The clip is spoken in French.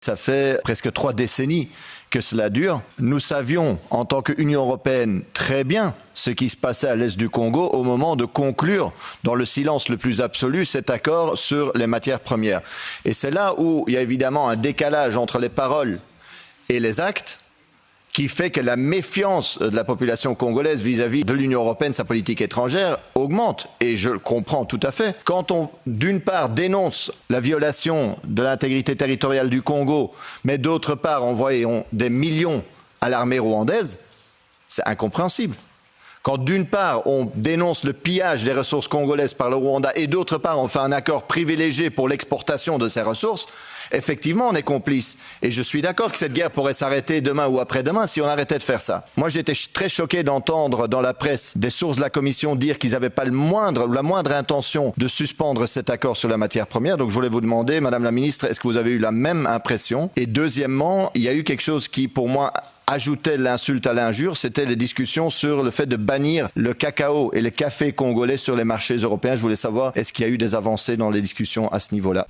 Ça fait presque 3 décennies que cela dure. Nous savions, en tant qu'Union européenne, très bien ce qui se passait à l'est du Congo au moment de conclure, dans le silence le plus absolu, cet accord sur les matières premières. Et c'est là où il y a évidemment un décalage entre les paroles et les actes, qui fait que la méfiance de la population congolaise vis-à-vis de l'Union européenne, sa politique étrangère, augmente. Et je le comprends tout à fait. Quand on, d'une part, dénonce la violation de l'intégrité territoriale du Congo, mais d'autre part, envoyons des millions à l'armée rwandaise, c'est incompréhensible. Quand d'une part, on dénonce le pillage des ressources congolaises par le Rwanda et d'autre part, on fait un accord privilégié pour l'exportation de ces ressources, effectivement, on est complice. Et je suis d'accord que cette guerre pourrait s'arrêter demain ou après-demain si on arrêtait de faire ça. Moi, j'étais très choqué d'entendre dans la presse des sources de la Commission dire qu'ils n'avaient pas la moindre intention de suspendre cet accord sur la matière première. Donc, je voulais vous demander, Madame la Ministre, est-ce que vous avez eu la même impression? Et deuxièmement, il y a eu quelque chose qui, pour moi, ajoutait l'insulte à l'injure, c'était les discussions sur le fait de bannir le cacao et le café congolais sur les marchés européens. Je voulais savoir, est-ce qu'il y a eu des avancées dans les discussions à ce niveau-là?